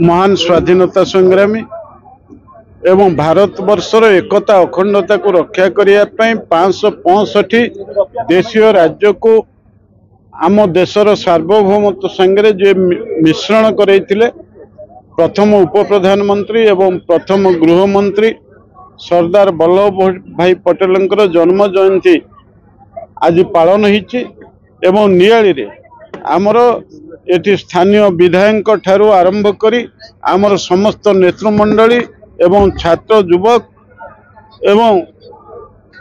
महान स्वाधीनता संग्रामी एवं भारत वर्षर एकता अखंडता को रक्षा करने 565 देशीय राज्य को आम देशर सार्वभौमत्व संगे जे मिश्रण करते प्रथम उप प्रधानमंत्री एवं प्रथम गृहमंत्री सरदार वल्लभ भाई पटेल जन्म जयंती आज पालन हो नियाली आमर ये स्थानीय विधायक ठारू आरंभ करी आमर समस्त नेतृमंडली एवं छात्र युवक एवं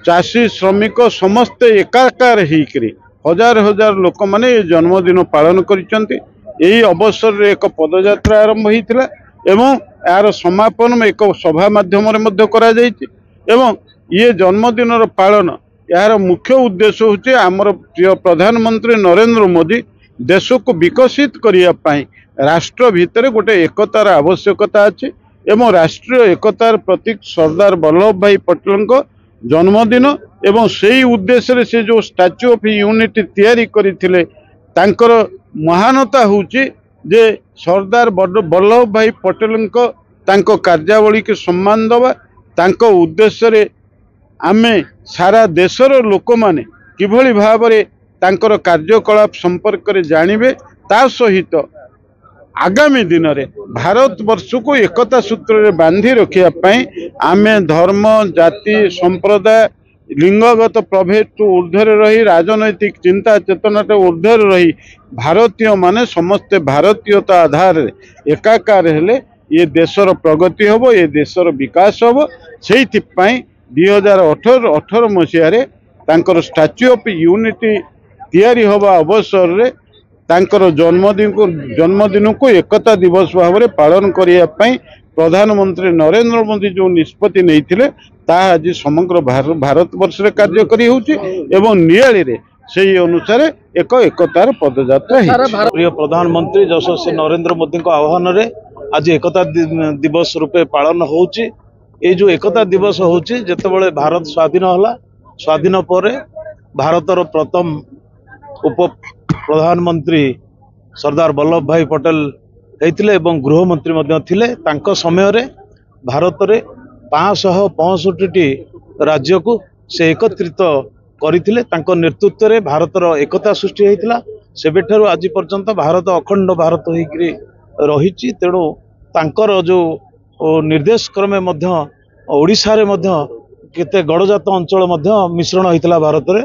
चाषी श्रमिक समस्ते एकाकार होकरी हजार हजार लोक माने जन्मदिन पालन करिसेंती। यही अवसर रे एक पदयात्रा आरंभ होइतिला एवं यार समापन में एक सभा माध्यम रे करा जायछि एवं ये जन्मदिन पालन यार मुख्य उद्देश्य होचे आमर प्रिय प्रधानमंत्री नरेंद्र मोदी देश को विकसित करने राष्ट्र भितर गोटे एकतार आवश्यकता अच्छी एवं राष्ट्रीय एकतार प्रतीक सरदार वल्लभ भाई पटेल जन्मदिन एवं से उद्देश्य से जो स्टैच्यू ऑफ यूनिटी तैयारी करथिले तांकर महानता होची जे सरदार वल्लभ भाई पटेल तांको कार्यावली के सम्मान दवा तांको उद्देश्य रे आमे सारा देशर लोक माने किभली भाबरे तांकर कार्यकलाप संपर्क में जानवे ता सहित आगामी दिन में भारत वर्ष को एकता सूत्र रे बांधी रखापी आमे धर्म जाति संप्रदाय लिंगगत प्रभेद टू ऊर्ध्वर रही राजनैतिक चिंता चेतना ऊर्ध्वर रही भारतीय माने समस्ते भारतीयता आधार एकाकार हेले ये देशर प्रगति हम ये देशर विकास हम से 2018 मसीह तांकर स्टैच्यू ऑफ यूनिटी तैयारी हवा अवसर रे तांकर जन्मदिन को एकता दिवस भाव में पालन करने प्रधानमंत्री नरेंद्र मोदी जो निष्पत्ति नहीं आज समग्र भारत वर्ष रे कार्यकरी होची एवं नियाली रे से अनुसार एक एकतार पदयात्रा प्रिय प्रधानमंत्री यशस्वी नरेंद्र मोदी को आह्वान रे आज एकता दिवस रूपे पालन होची। ये जो एकता दिवस होची जेतेबेले भारत स्वाधीन होला स्वाधीन पर भारतर प्रथम उप प्रधानमंत्री सरदार वल्लभ भाई पटेल होते गृहमंत्री समय रे भारत रे 565 राज्य को से एकत्रित करथिले तांको नेतृत्व रे भारतर एकता सृष्टि होइतिला सेबेठारु आज पर्यंत भारत अखंड भारत होइकरी रहिछि। तेणु तांकर जो निर्देश क्रमे मध्य ओडिशा रे मध्य केते गड़जात अंचल मध्य मिश्रण होइतिला भारत रे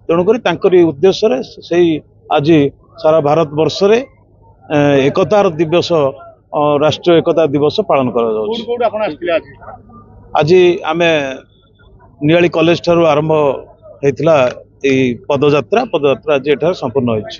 तेणुकरी तांकरी उद्देश्य रे सेही आज सारा भारत वर्ष रे एकतार दिवस राष्ट्रीय एकता दिवस पालन करा आज आमे नियाली कॉलेज ठारू आरंभ होइतिला ए पदयात्रा आज एठार संपूर्ण होइछि।